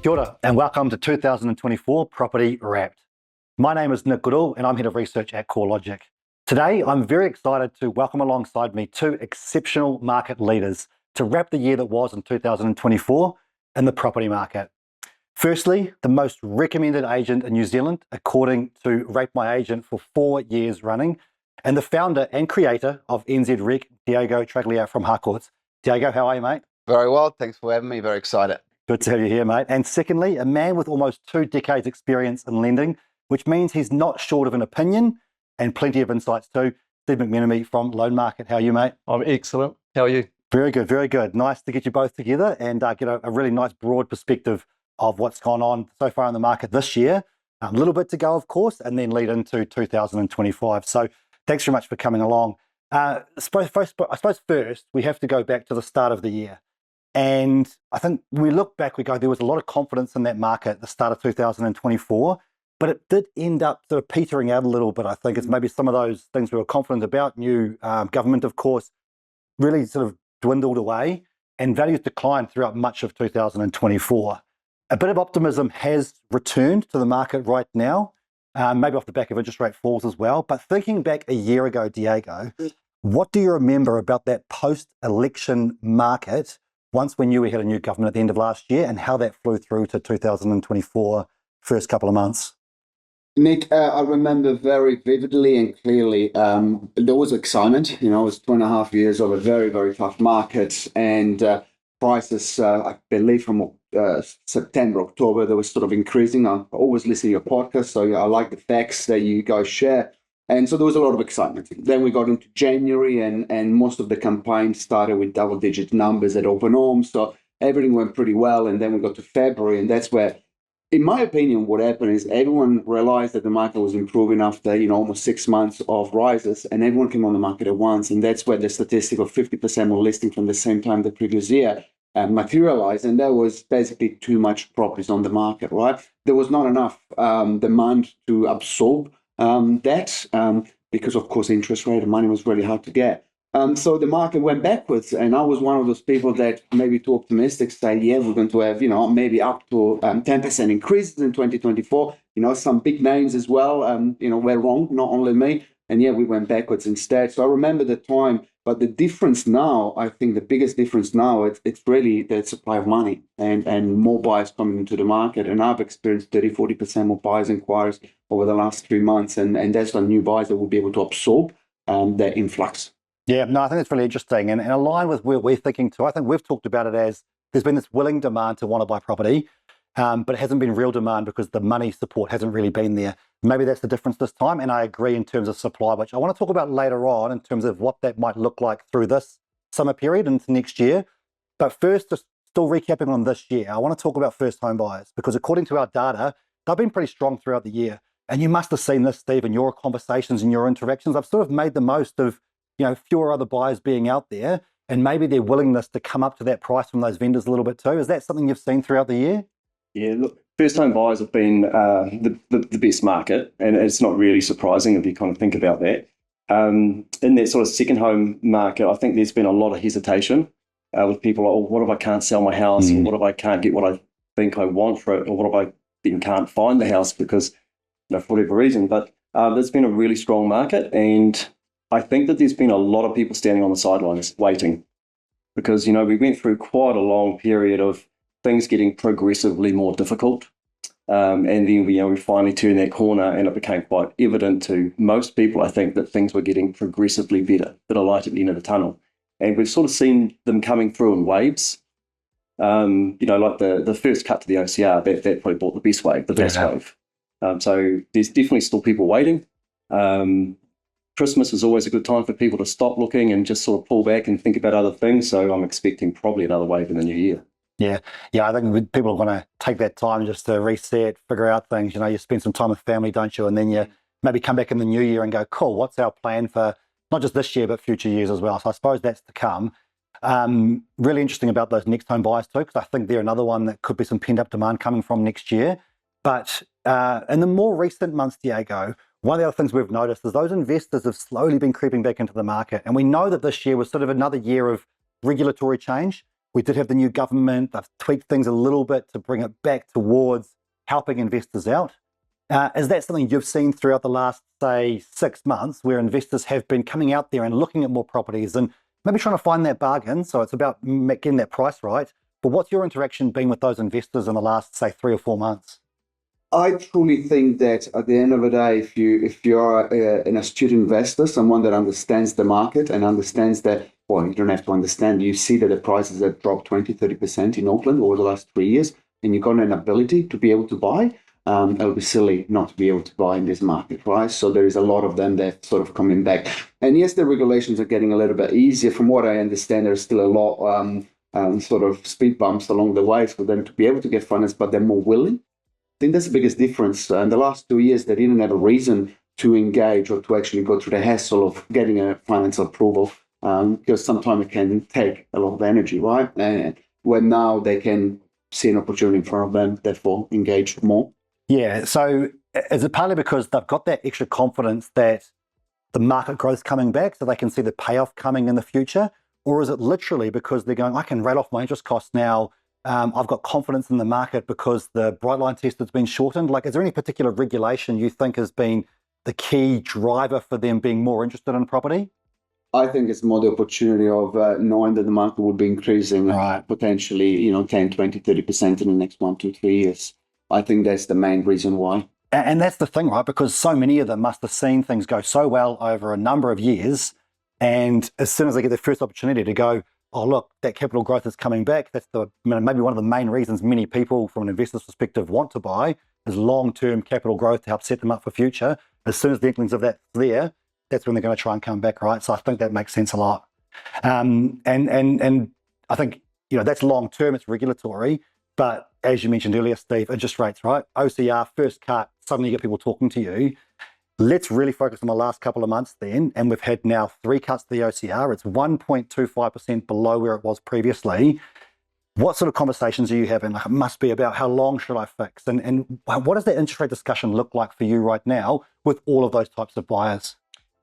Kia ora, and welcome to 2024 Property Wrapped. My name is Nick Goodall, and I'm Head of Research at CoreLogic. Today, I'm very excited to welcome alongside me two exceptional market leaders to wrap the year that was in 2024 in the property market. Firstly, the most recommended agent in New Zealand, according to Rate My Agent for 4 years running, and the founder and creator of NZ Rec, Diego Traglia from Harcourts. Diego, how are you, mate? Very well, thanks for having me, very excited. Good to have you here, mate. And secondly, a man with almost 2 decades experience in lending, which means he's not short of an opinion and plenty of insights too. Steve McMenemy from Loan Market. How are you, mate? I'm excellent. How are you? Very good, very good. Nice to get you both together and get a really nice broad perspective of what's gone on so far in the market this year. A little bit to go, of course, and then lead into 2025. So thanks very much for coming along. I suppose first, we have to go back to the start of the year. And I think when we look back, we go, there was a lot of confidence in that market at the start of 2024, but it did end up sort of petering out a little bit. I think it's maybe some of those things we were confident about. New government, of course, really sort of dwindled away and values declined throughout much of 2024. A bit of optimism has returned to the market right now, maybe off the back of interest rate falls as well. But thinking back a year ago, Diego, what do you remember about that post-election market once we knew we had a new government at the end of last year and how that flew through to 2024 first couple of months? Nick, I remember very vividly and clearly, there was excitement. You know, it was 2.5 years of a very, very tough market, and prices, I believe from September, October, they were sort of increasing. I always listen to your podcast, so I like the facts that you guys share. And so there was a lot of excitement. Then we got into January, and most of the campaign started with double-digit numbers at open homes. So everything went pretty well. And then we got to February, and that's where, in my opinion, what happened is everyone realized that the market was improving after, almost 6 months of rises, and everyone came on the market at once. And that's where the statistic of 50% more listing from the same time the previous year materialized. And there was basically too much properties on the market, right? There was not enough demand to absorb that because, of course, interest rate and money was really hard to get. So the market went backwards, and I was one of those people that maybe too optimistic say, yeah, we're going to have, maybe up to 10% increases in 2024. Some big names as well, were wrong, not only me. And yeah, we went backwards instead. So I remember the time, but the difference now, I think the biggest difference now, it's really the supply of money and more buyers coming into the market. And I've experienced 30-40% more buyers inquiries over the last 3 months. And that's the new buyers that will be able to absorb that influx. Yeah, no, I think it's really interesting and aligned with where we're thinking too. I think we've talked about it as there's been this willing demand to want to buy property, but it hasn't been real demand because the money support hasn't really been there. Maybe that's the difference this time, and I agree in terms of supply, which I want to talk about later on in terms of what that might look like through this summer period into next year. But first, just still recapping on this year, I want to talk about first home buyers because according to our data, they've been pretty strong throughout the year. And you must have seen this, Steve, in your conversations and your interactions. I've sort of made the most of fewer other buyers being out there and maybe their willingness to come up to that price from those vendors a little bit too. Is that something you've seen throughout the year? Yeah, look, first home buyers have been the best market, and it's not really surprising if you kind of think about that. In that sort of second home market, I think there's been a lot of hesitation with people like, oh, what if I can't sell my house? Or what if I can't get what I think I want for it? Or what if I then can't find the house because, for whatever reason? But there's been a really strong market, and I think that there's been a lot of people standing on the sidelines waiting because, we went through quite a long period of things getting progressively more difficult. And then we finally turned that corner and it became quite evident to most people, I think, that things were getting progressively better, that a light at the end of the tunnel. And we've sort of seen them coming through in waves. Like the first cut to the OCR, that probably brought the best wave, the best wave. So there's definitely still people waiting. Christmas is always a good time for people to stop looking and just sort of pull back and think about other things. So I'm expecting probably another wave in the new year. Yeah, I think people are going to take that time just to reset, figure out things. You spend some time with family, don't you? And then you maybe come back in the new year and go, cool, what's our plan for not just this year, but future years as well? So I suppose that's to come. Really interesting about those next home buyers too, because I think they're another one that could be some pent-up demand coming from next year. But in the more recent months, Diego, one of the other things we've noticed is those investors have slowly been creeping back into the market. And we know that this year was sort of another year of regulatory change. We did have the new government. They've tweaked things a little bit to bring it back towards helping investors out. Is that something you've seen throughout the last, say, 6 months, where investors have been coming out there and looking at more properties and maybe trying to find that bargain? So it's about getting that price right. But what's your interaction been with those investors in the last, say, 3 or 4 months? I truly think that at the end of the day, if you are an astute investor, someone that understands the market and understands that, well, you don't have to understand, you see that the prices have dropped 20-30% in Auckland over the last 3 years, and you've got an ability to be able to buy, it'll be silly not to be able to buy in this market, right? So there is a lot of them that sort of coming back. And yes, the regulations are getting a little bit easier. From what I understand, there's still a lot sort of speed bumps along the way for them to be able to get finance, but they're more willing. I think that's the biggest difference. In the last 2 years, they didn't have a reason to engage or to actually go through the hassle of getting a financial approval, because sometimes it can take a lot of energy, right? And when now they can see an opportunity in front of them, therefore engage more. Yeah, so is it partly because they've got that extra confidence that the market growth is coming back so they can see the payoff coming in the future? Or is it literally because they're going, I can write off my interest costs now, I've got confidence in the market because the bright line test has been shortened? Like, is there any particular regulation you think has been the key driver for them being more interested in property? I think it's more the opportunity of knowing that the market will be increasing potentially, 10, 20, 30% in the next 1, 2, 3 years. I think that's the main reason why. And that's the thing, right? Because so many of them must have seen things go so well over a number of years. And as soon as they get their first opportunity to go, oh, look, that capital growth is coming back. That's maybe one of the main reasons many people from an investor's perspective want to buy is long-term capital growth to help set them up for future. As soon as the inklings of that's there, that's when they're going to try and come back, right? So I think that makes sense a lot. And I think, that's long-term, it's regulatory. But as you mentioned earlier, Steve, interest rates, right? OCR, first cut, suddenly you get people talking to you. Let's really focus on the last couple of months then. And we've had now 3 cuts to the OCR. It's 1.25% below where it was previously. What sort of conversations are you having? Like, it must be about how long should I fix? And what does that interest rate discussion look like for you right now with all of those types of buyers?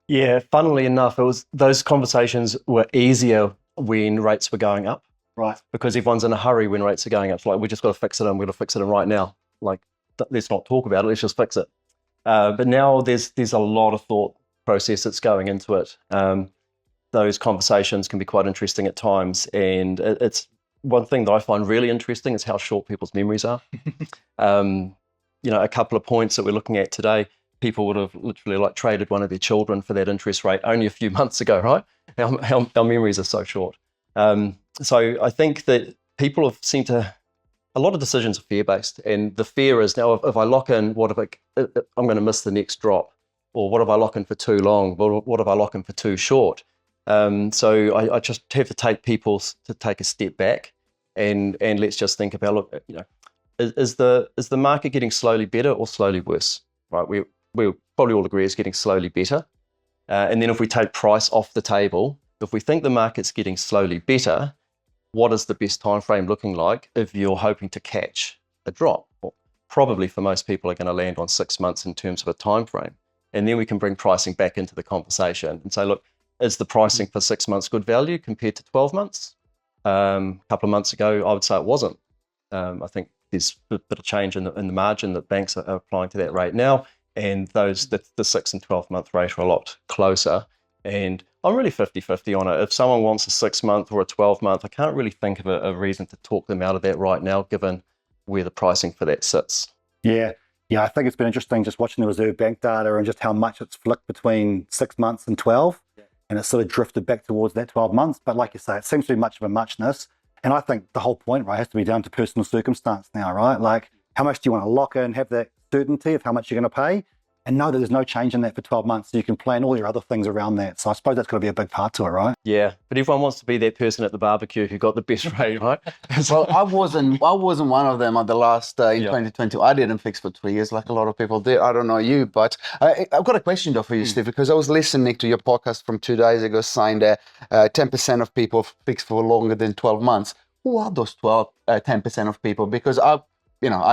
Yeah, funnily enough, those conversations were easier when rates were going up. Right. Because everyone's in a hurry when rates are going up. It's like, we just got to fix it and we're going to fix it right now. Like, let's not talk about it, let's just fix it. But now there's a lot of thought process that's going into it. Those conversations can be quite interesting at times. And it's one thing that I find really interesting is how short people's memories are. A couple of points that we're looking at today, people would have literally traded one of their children for that interest rate only a few months ago, right? Our memories are so short. So I think that people have seemed to, a lot of decisions are fear-based, and the fear is now if I lock in, what if I'm going to miss the next drop? Or what if I lock in for too long? Or what if I lock in for too short? So I just have to take people to take a step back and let's just think about, look, is the market getting slowly better or slowly worse? Right, we probably all agree it's getting slowly better. And then if we take price off the table, if we think the market's getting slowly better, what is the best time frame looking like if you're hoping to catch a drop? Well, probably for most people are going to land on 6 months in terms of a time frame. And then we can bring pricing back into the conversation and say, look, is the pricing for 6 months good value compared to 12 months? A couple of months ago, I would say it wasn't. I think there's a bit of change in the margin that banks are applying to that rate now. And the 6 and 12 month rate are a lot closer. And I'm really 50-50 on it. If someone wants a 6 month or a 12 month, I can't really think of a reason to talk them out of that right now, given where the pricing for that sits. Yeah, I think it's been interesting just watching the Reserve Bank data and just how much it's flicked between 6 months and 12. Yeah. And it's sort of drifted back towards that 12 months. But like you say, it seems to be much of a muchness. And I think the whole point, right, has to be down to personal circumstance now, right? Like, how much do you want to lock in, have that certainty of how much you're going to pay? And know that there's no change in that for 12 months, so you can plan all your other things around that. So I suppose that's got to be a big part to it, right? Yeah, but everyone wants to be that person at the barbecue who got the best rate, right? Well, I wasn't one of them at the last in 2020. I didn't fix for 3 years like a lot of people did. I don't know you, but I've got a question though for you, Steve, because I was listening to your podcast from 2 days ago saying that 10% of people fix for longer than 12 months. Who are those 10% of people? Because I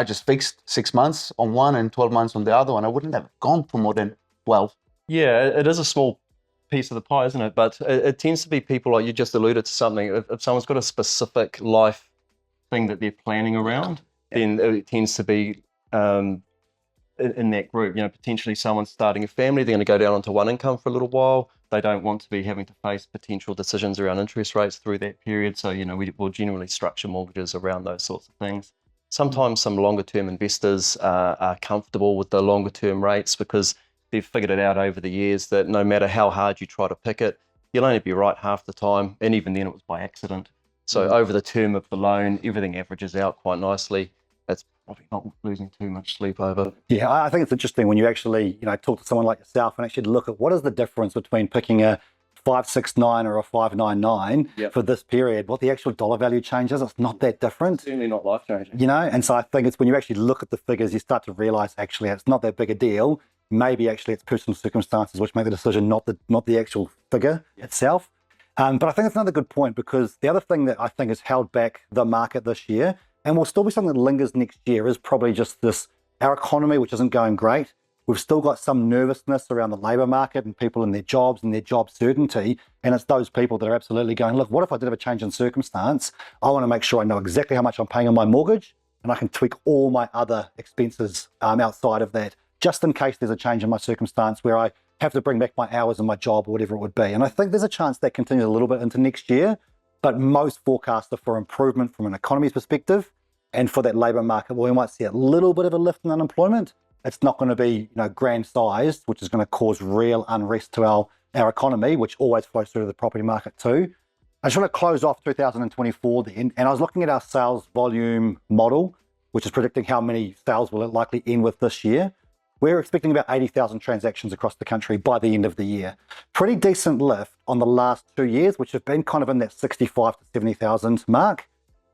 just fixed 6 months on one and 12 months on the other one. I wouldn't have gone for more than 12. Yeah, it is a small piece of the pie, isn't it? But it tends to be people, like you just alluded to something. If someone's got a specific life thing that they're planning around, then it tends to be in that group. Potentially someone's starting a family, they're going to go down onto one income for a little while. They don't want to be having to face potential decisions around interest rates through that period. So, we will generally structure mortgages around those sorts of things. Sometimes some longer term investors are comfortable with the longer term rates because they've figured it out over the years that no matter how hard you try to pick it, you'll only be right half the time. And even then it was by accident. So over the term of the loan, everything averages out quite nicely. It's probably not losing too much sleep over. Yeah, I think it's interesting when you actually, talk to someone like yourself and actually look at what is the difference between picking a 569 or a 599 for this period, what the actual dollar value change is. It's not that different. Certainly not life-changing. And so I think it's when you actually look at the figures, you start to realize actually it's not that big a deal. Maybe actually it's personal circumstances which make the decision, not the actual figure itself. But I think it's another good point because the other thing that I think has held back the market this year, and will still be something that lingers next year, is probably just our economy, which isn't going great. We've still got some nervousness around the labour market and people in their jobs and their job certainty. And it's those people that are absolutely going, look, what if I did have a change in circumstance? I want to make sure I know exactly how much I'm paying on my mortgage and I can tweak all my other expenses outside of that, just in case there's a change in my circumstance where I have to bring back my hours in my job or whatever it would be. And I think there's a chance that continues a little bit into next year, but most forecasts are for improvement from an economy's perspective. And for that labour market, well, we might see a little bit of a lift in unemployment. It's not going to be, grand sized, which is going to cause real unrest to our economy, which always flows through to the property market too. I just want to close off 2024 then, and I was looking at our sales volume model, which is predicting how many sales will it likely end with this year. We're expecting about 80,000 transactions across the country by the end of the year. Pretty decent lift on the last 2 years, which have been kind of in that 65 to 70,000 mark.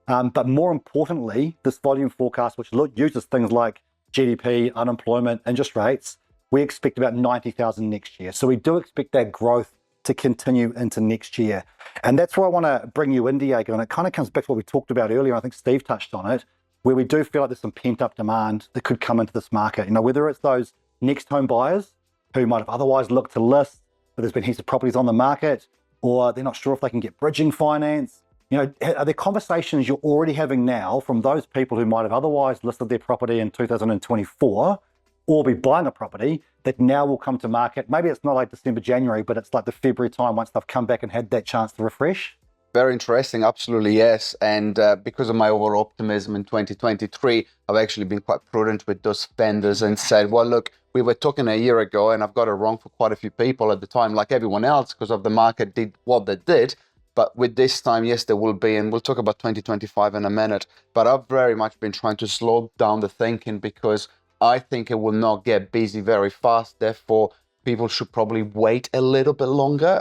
But more importantly, this volume forecast, which uses things like GDP, unemployment, interest rates, we expect about 90,000 next year. So we do expect that growth to continue into next year. And that's where I want to bring you in, Diego. And it kind of comes back to what we talked about earlier. I think Steve touched on it, where we do feel like there's some pent-up demand that could come into this market. Whether it's those next home buyers who might have otherwise looked to list, but there's been heaps of properties on the market, or they're not sure if they can get bridging finance. Are there conversations you're already having now from those people who might have otherwise listed their property in 2024 or be buying a property that now will come to market? Maybe it's not like December, January, but it's like the February time once they've come back and had that chance to refresh. Very interesting. Absolutely, yes. And because of my overall optimism in 2023, I've actually been quite prudent with those vendors and said, well, look, we were talking a year ago and I've got it wrong for quite a few people at the time, like everyone else, because of the market did what they did. But with this time, yes, there will be, and we'll talk about 2025 in a minute, but I've very much been trying to slow down the thinking because I think it will not get busy very fast. Therefore, people should probably wait a little bit longer.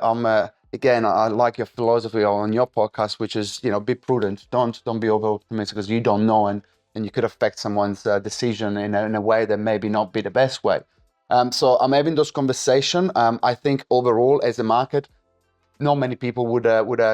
Again, I like your philosophy on your podcast, which is, be prudent. Don't be over optimistic because you don't know, and you could affect someone's decision in a way that maybe not be the best way. So I'm having those conversations. I think overall, as a market, not many people would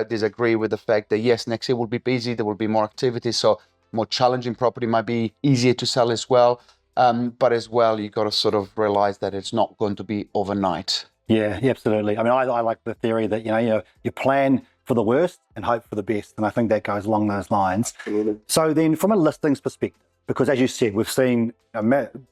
disagree with the fact that yes, next year will be busy, there will be more activity, so more challenging property might be easier to sell as well. But as well, you got to sort of realize that it's not going to be overnight. Yeah, absolutely. I mean, I like the theory that you plan for the worst and hope for the best, and I think that goes along those lines. Absolutely. So then, from a listings perspective, because as you said, we've seen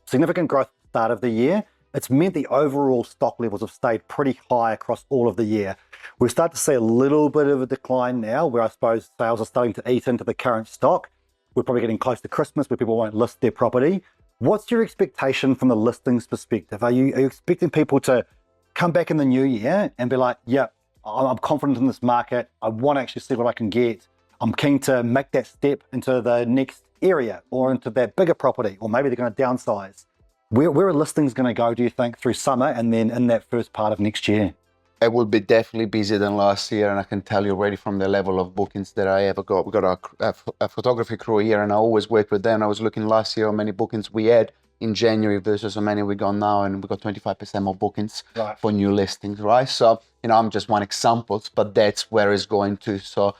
significant growth at the start of the year. It's meant the overall stock levels have stayed pretty high across all of the year. We start to see a little bit of a decline now where I suppose sales are starting to eat into the current stock. We're probably getting close to Christmas where people won't list their property. What's your expectation from the listings perspective? Are you expecting people to come back in the new year and be like, yeah, I'm confident in this market. I want to actually see what I can get. I'm keen to make that step into the next area or into that bigger property, or maybe they're going to downsize. Where are listings going to go, do you think, through summer and then in that first part of next year? It will be definitely busier than last year, and I can tell you already from the level of bookings that I ever got. We've got a photography crew here, and I always work with them. I was looking last year how many bookings we had in January versus how many we got now, and we got 25% more bookings for new listings, right? So, I'm just one example, but that's where it's going to. So,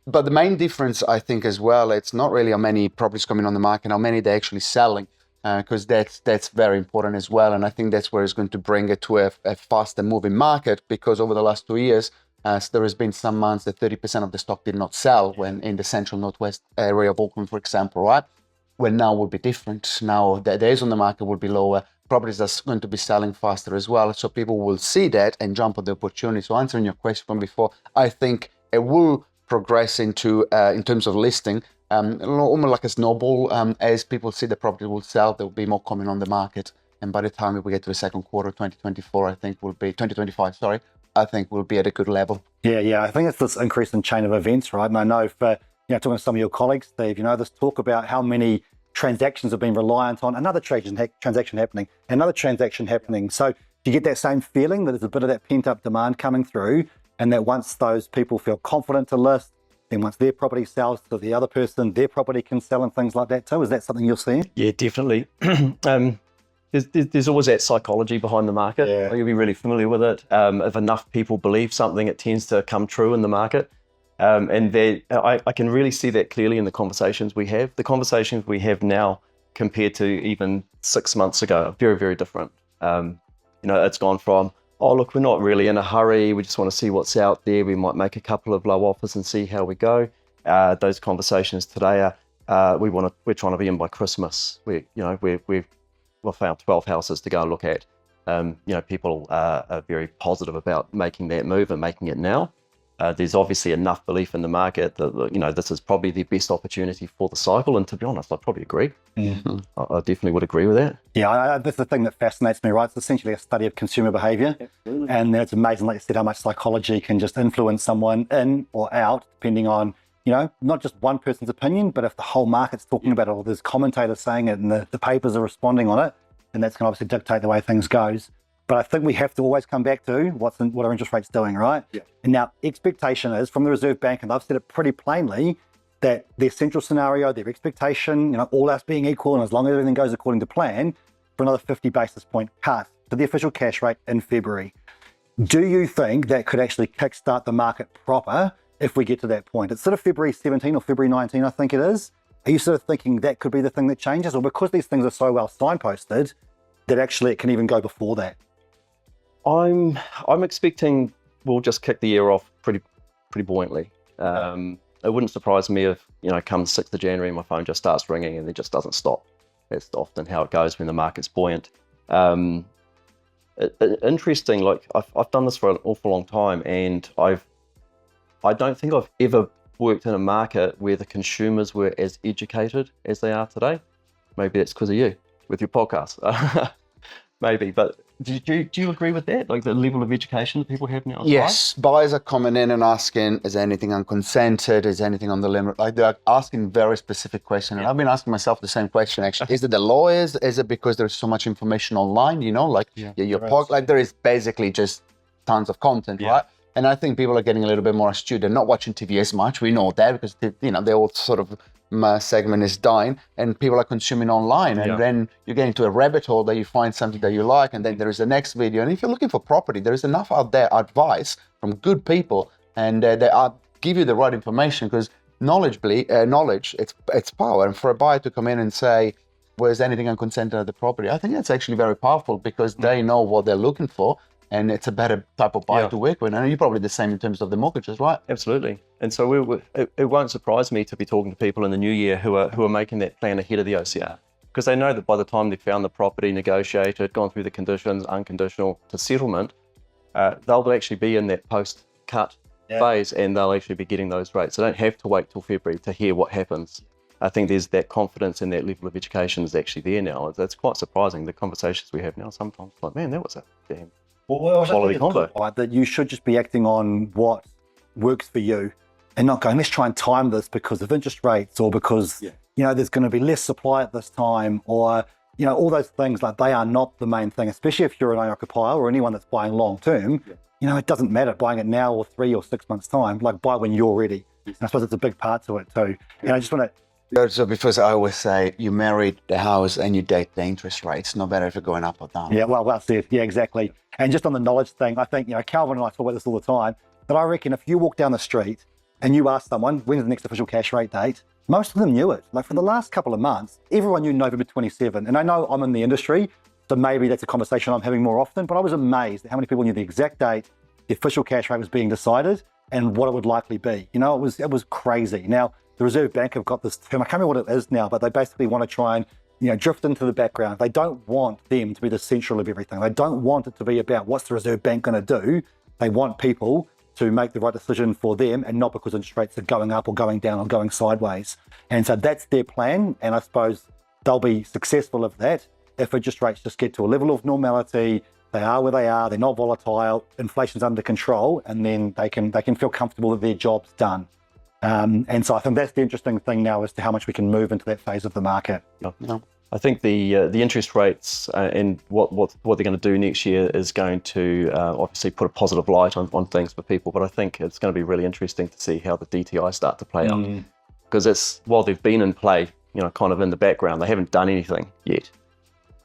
but the main difference, I think, as well, it's not really how many properties coming on the market, how many they're actually selling. because that's very important as well. And I think that's where it's going to bring it to a faster moving market, because over the last 2 years, there has been some months that 30% of the stock did not sell when in the central northwest area of Auckland, for example, right? Well, now will be different. Now the days on the market will be lower. Properties are going to be selling faster as well. So people will see that and jump on the opportunity. So answering your question from before, I think it will progress into, in terms of listing, almost like a snowball. As people see the property will sell, there will be more coming on the market. And by the time we get to the second quarter, 2024, I think will be 2025. Sorry, I think we'll be at a good level. Yeah. I think it's this increase in chain of events, right? And I know for talking to some of your colleagues, Steve, this talk about how many transactions have been reliant on another transaction happening, another transaction happening. So do you get that same feeling that there's a bit of that pent-up demand coming through, and that once those people feel confident to list, then once their property sells to the other person, their property can sell and things like that too? Is that something you're seeing? Yeah, definitely. There's always that psychology behind the market. Yeah. You'll be really familiar with it. If enough people believe something, it tends to come true in the market. And I can really see that clearly in the conversations we have. The conversations we have now compared to even 6 months ago are very, very different. It's gone from, oh, look, we're not really in a hurry. We just want to see what's out there. We might make a couple of low offers and see how we go. Those conversations today are, we're trying to be in by Christmas. We've found 12 houses to go and look at. People are very positive about making that move and making it now. There's obviously enough belief in the market that, this is probably the best opportunity for the cycle. And to be honest, I'd probably agree. Mm-hmm. I definitely would agree with that. Yeah, that's the thing that fascinates me, right? It's essentially a study of consumer behavior. Absolutely. And it's amazing, like you said, how much psychology can just influence someone in or out, depending on, not just one person's opinion, but if the whole market's talking about it, or there's commentators saying it and the papers are responding on it, then that's going to obviously dictate the way things goes. But I think we have to always come back to what are interest rates doing, right? Yeah. And now expectation is from the Reserve Bank, and they've said it pretty plainly, that their central scenario, their expectation, all else being equal, and as long as everything goes according to plan, for another 50 basis point cut to the official cash rate in February. Do you think that could actually kickstart the market proper if we get to that point? It's sort of February 17 or February 19, I think it is. Are you sort of thinking that could be the thing that changes? Or because these things are so well signposted, that actually it can even go before that? I'm expecting we'll just kick the year off pretty buoyantly. It wouldn't surprise me if, come 6th of January, my phone just starts ringing and it just doesn't stop. That's often how it goes when the market's buoyant. Interesting, like I've done this for an awful long time, and I don't think I've ever worked in a market where the consumers were as educated as they are today. Maybe that's because of you, with your podcast. Maybe, but do you agree with that? Like the level of education that people have now? Yes, buyers are coming in and asking, is anything unconsented? Is anything on the limit? Like they're asking very specific questions. And I've been asking myself the same question actually. Is it the lawyers? Is it because there's so much information online, your pocket, like there is basically just tons of content, right? And I think people are getting a little bit more astute. They're not watching TV as much. We know that because, they all sort of segment is dying and people are consuming online. And then you get into a rabbit hole that you find something that you like. And then there is the next video. And if you're looking for property, there is enough out there advice from good people. And they give you the right information because knowledge, it's power. And for a buyer to come in and say, where's anything unconsented at the property? I think that's actually very powerful because they know what they're looking for. And it's a better type of buyer to work with. And you're probably the same in terms of the mortgages, right? Absolutely. And so it won't surprise me to be talking to people in the new year who are making that plan ahead of the OCR, because they know that by the time they've found the property, negotiated, gone through the conditions, unconditional to settlement, they'll actually be in that post-cut phase, and they'll actually be getting those rates. They don't have to wait till February to hear what happens. I think there's that confidence and that level of education is actually there now. That's quite surprising. The conversations we have now sometimes, like, man, that was a damn quality combo. Right, that you should just be acting on what works for you and not going, let's try and time this because of interest rates or because, there's going to be less supply at this time or, all those things. Like they are not the main thing, especially if you're an owner-occupier or anyone that's buying long-term. It doesn't matter buying it now or 3 or 6 months' time, like buy when you're ready. And I suppose it's a big part to it too. I just want to... So because I always say you married the house and you date the interest rates, no matter if you're going up or down. Yeah, well said. Yeah, exactly. And just on the knowledge thing, I think, Calvin and I talk about this all the time, but I reckon if you walk down the street and you ask someone, when's the next official cash rate date? most of them knew it. Like for the last couple of months, everyone knew November 27. And I know I'm in the industry, so maybe that's a conversation I'm having more often, but I was amazed at how many people knew the exact date the official cash rate was being decided and what it would likely be. You know, it was crazy. Now, the Reserve Bank have got this term, I can't remember what it is now, but they basically want to try and, you know, drift into the background. They don't want them to be the central of everything. They don't want it to be about what's the Reserve Bank going to do. They want people to make the right decision for them and not because interest rates are going up or going down or going sideways. And so that's their plan. And I suppose they'll be successful of that if interest rates just get to a level of normality. They are where they are, they're not volatile, inflation's under control, and then they can feel comfortable that their job's done. And so I think that's the interesting thing now as to how much we can move into that phase of the market. Yeah. I think the interest rates and what they're going to do next year is going to obviously put a positive light on things for people, but I think it's going to be really interesting to see how the DTI start to play out. Because while they've been in play, you know, kind of in the background, they haven't done anything yet.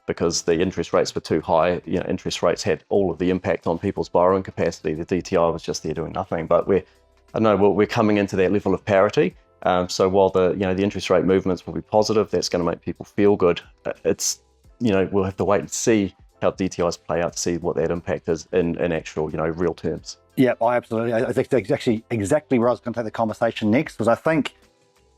Because the interest rates were too high, you know, interest rates had all of the impact on people's borrowing capacity. The DTI was just there doing nothing. But we're coming into that level of parity. So while the interest rate movements will be positive, that's going to make people feel good. It's, you know, we'll have to wait and see how DTIs play out to see what that impact is in actual, you know, real terms. Yeah, absolutely. It's actually exactly where I was going to take the conversation next, because I think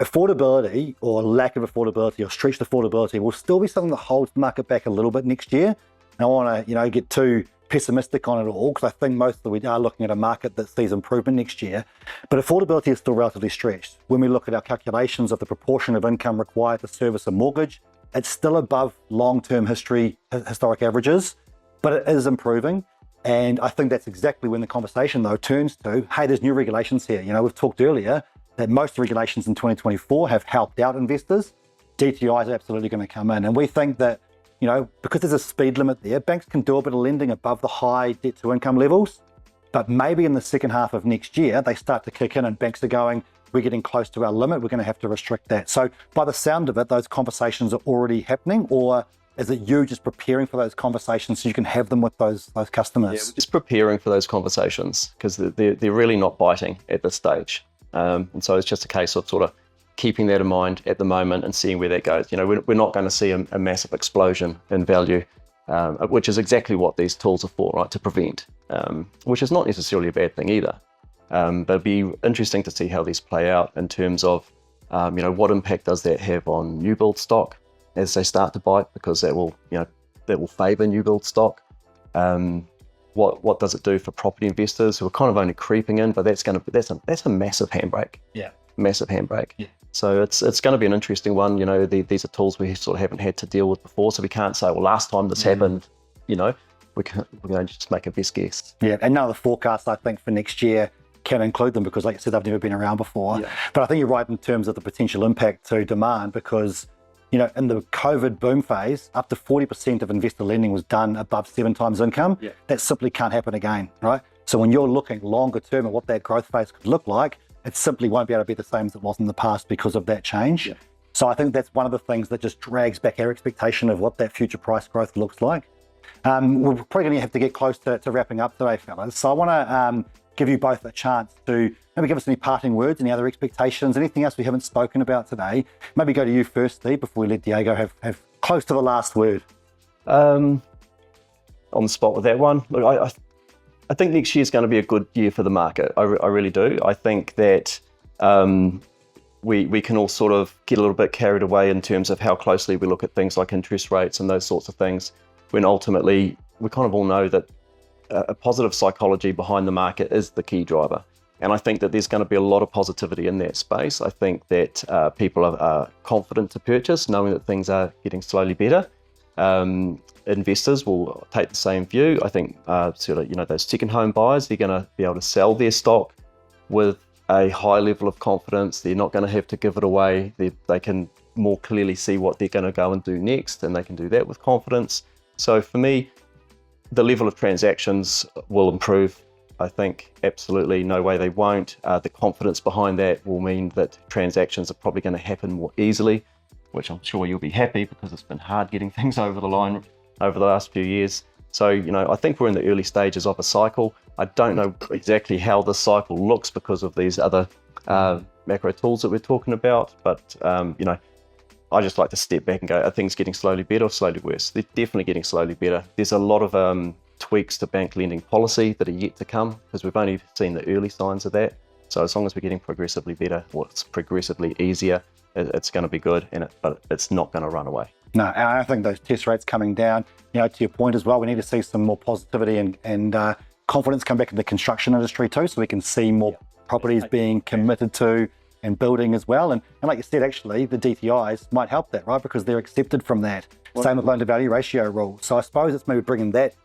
affordability or lack of affordability or stretched affordability will still be something that holds the market back a little bit next year. And I want to, you know, get too pessimistic on it all, because I think we are looking at a market that sees improvement next year. But affordability is still relatively stretched. When we look at our calculations of the proportion of income required to service a mortgage, it's still above long-term historic averages, but it is improving. And I think that's exactly when the conversation, though, turns to, hey, there's new regulations here. You know, we've talked earlier that most of the regulations in 2024 have helped out investors. DTI is absolutely going to come in. And we think that, you know, because there's a speed limit there, banks can do a bit of lending above the high debt to income levels. But maybe in the second half of next year, they start to kick in and banks are going, we're getting close to our limit, we're going to have to restrict that. So by the sound of it, those conversations are already happening, or is it you just preparing for those conversations so you can have them with those customers? Yeah, we're just preparing for those conversations because they're really not biting at this stage. And so it's just a case of sort of keeping that in mind at the moment and seeing where that goes. You know, we're not going to see a massive explosion in value, which is exactly what these tools are for, right? To prevent, which is not necessarily a bad thing either. But it'd be interesting to see how these play out in terms of, you know, what impact does that have on new build stock as they start to bite, because that will favour new build stock. What does it do for property investors who are kind of only creeping in? But that's a massive handbrake. Yeah, massive handbrake. Yeah. So it's going to be an interesting one. You know, these are tools we sort of haven't had to deal with before, so we can't say, well, last time this happened, you know, we're going to just make a best guess. Yeah, and none of the forecasts I think for next year can include them because, like you said, they've never been around before. Yeah. But I think you're right in terms of the potential impact to demand, because, you know, in the COVID boom phase, up to 40% of investor lending was done above 7 times income. Yeah. That simply can't happen again, right? So when you're looking longer term at what that growth phase could look like, it simply won't be able to be the same as it was in the past because of that change. Yeah. So I think that's one of the things that just drags back our expectation of what that future price growth looks like. We're probably going to have to get close to wrapping up today, fellas. So I want to give you both a chance to maybe give us any parting words, any other expectations, anything else we haven't spoken about today. Maybe go to you first, Steve, before we let Diego have close to the last word. On the spot with that one, look, I think next year is going to be a good year for the market. I really do. I think that we can all sort of get a little bit carried away in terms of how closely we look at things like interest rates and those sorts of things, when ultimately we kind of all know that a positive psychology behind the market is the key driver. And I think that there's going to be a lot of positivity in that space. I think that people are confident to purchase, knowing that things are getting slowly better. Investors will take the same view. I think sort of, you know, those second home buyers, they're going to be able to sell their stock with a high level of confidence. They're not going to have to give it away. They can more clearly see what they're going to go and do next, and they can do that with confidence. So for me, the level of transactions will improve. I think absolutely no way they won't. The confidence behind that will mean that transactions are probably going to happen more easily, which I'm sure you'll be happy, because it's been hard getting things over the line over the last few years. So, you know, I think we're in the early stages of a cycle. I don't know exactly how the cycle looks because of these other macro tools that we're talking about. But, you know, I just like to step back and go, are things getting slowly better or slowly worse? They're definitely getting slowly better. There's a lot of tweaks to bank lending policy that are yet to come, because we've only seen the early signs of that. So as long as we're getting progressively better, or it's progressively easier, it's going to be good, but it's not going to run away. No, and I think those test rates coming down, you know, to your point as well, we need to see some more positivity and confidence come back in the construction industry too, so we can see more properties being committed to and building as well. And like you said, actually, the DTIs might help that, right? Because they're accepted from that. Same with loan to value ratio rules. So I suppose it's maybe bringing that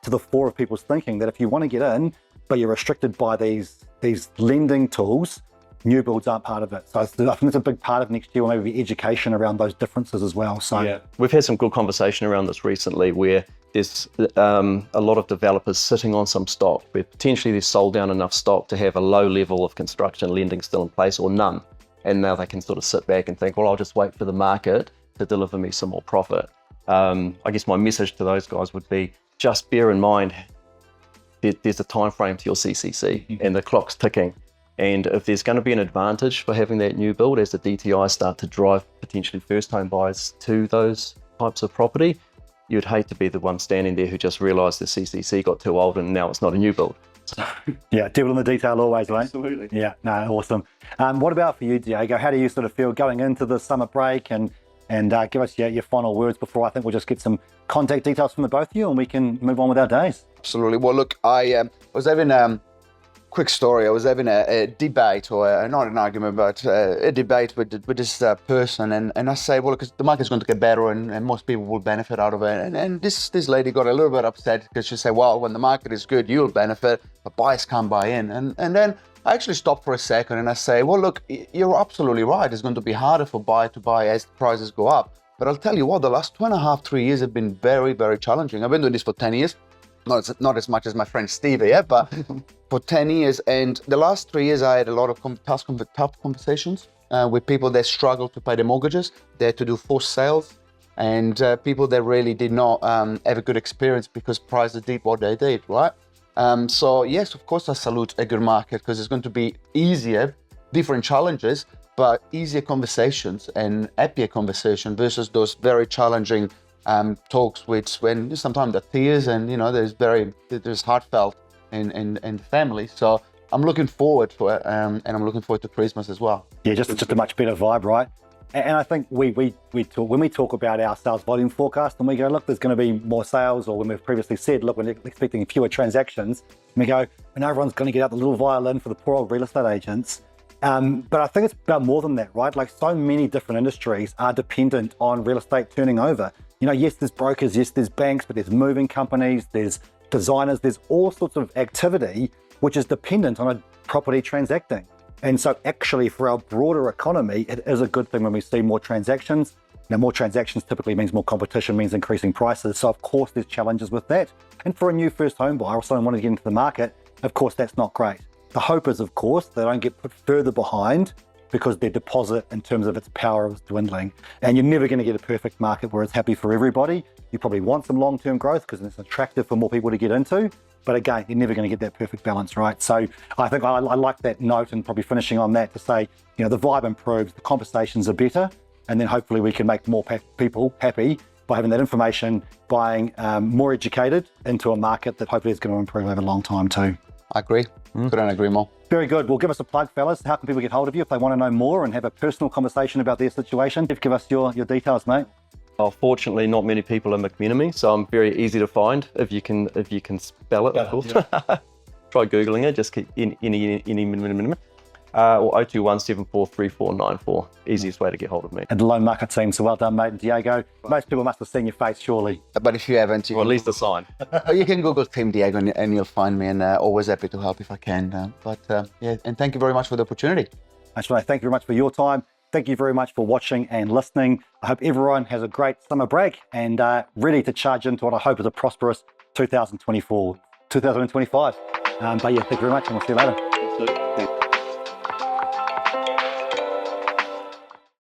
to the fore of people's thinking, that if you want to get in, but you're restricted by these lending tools, new builds aren't part of it. So I think it's a big part of next year, or maybe education around those differences as well. So yeah, we've had some good conversation around this recently, where there's a lot of developers sitting on some stock where potentially they've sold down enough stock to have a low level of construction lending still in place, or none. And now they can sort of sit back and think, well, I'll just wait for the market to deliver me some more profit. I guess my message to those guys would be, just bear in mind there's a time frame to your CCC and the clock's ticking. And if there's going to be an advantage for having that new build as the DTI start to drive potentially first home buyers to those types of property, you'd hate to be the one standing there who just realised the CCC got too old and now it's not a new build. So. Yeah, devil in the detail always, right? Absolutely. Yeah, no, awesome. What about for you, Diego? How do you sort of feel going into the summer break? And give us your final words before I think we'll just get some contact details from the both of you and we can move on with our days. Absolutely. Well, look, I was having quick story. I was having a debate, or not an argument, but a debate with this person, and I say, well, because the market's going to get better and most people will benefit out of it. And this lady got a little bit upset because she said, well, when the market is good, you'll benefit, but buyers can't buy in. And then I actually stopped for a second and I say, well, look, you're absolutely right. It's going to be harder for buyers to buy as the prices go up. But I'll tell you what, the last 2.5, 3 years have been very, very challenging. I've been doing this for 10 years. Not as much as my friend Steve here, but for 10 years. And the last 3 years, I had a lot of tough conversations with people that struggled to pay their mortgages. They had to do forced sales, and people that really did not have a good experience because prices did what they did, right? So yes, of course, I salute a good market, because it's going to be easier, different challenges, but easier conversations and happier conversation versus those very challenging talks, which when sometimes there are tears and there's heartfelt and family. So I'm looking forward to it, and I'm looking forward to Christmas as well. Yeah, just a much better vibe, right? And I think we talk, when we talk about our sales volume forecast, and we go, look, there's going to be more sales, or when we've previously said, look, we're expecting fewer transactions, and we go, and everyone's going to get out the little violin for the poor old real estate agents. But I think it's about more than that, right? Like, so many different industries are dependent on real estate turning over. You know, yes, there's brokers, yes, there's banks, but there's moving companies, there's designers, there's all sorts of activity which is dependent on a property transacting. And so actually for our broader economy, it is a good thing when we see more transactions. Now, more transactions typically means more competition, means increasing prices. So of course there's challenges with that. And for a new first home buyer or someone wanting to get into the market, of course, that's not great. The hope is, of course, they don't get put further behind because their deposit in terms of its power is dwindling. And you're never going to get a perfect market where it's happy for everybody. You probably want some long-term growth because it's attractive for more people to get into. But again, you're never going to get that perfect balance, right? So I think I like that note, and probably finishing on that to say, you know, the vibe improves, the conversations are better, and then hopefully we can make more people happy by having that information, buying more educated into a market that hopefully is going to improve over a long time too. I agree. Couldn't agree more. Very good. Well, give us a plug, fellas. How can people get hold of you if they want to know more and have a personal conversation about their situation? Give us your details, mate. Well, fortunately, not many people are McMenemy, so I'm very easy to find if you can spell it, of course. Yeah. Try Googling it, just keep any or 021743494. Easiest way to get hold of me. And the loan market team, so well done, mate. And Diego, most people must have seen your face, surely. But if you haven't, or at least a sign. You can Google Team Diego and you'll find me, and always happy to help if I can. Yeah, and thank you very much for the opportunity. Actually, thank you very much for your time. Thank you very much for watching and listening. I hope everyone has a great summer break and ready to charge into what I hope is a prosperous 2024, 2025. But yeah, thank you very much, and we'll see you later.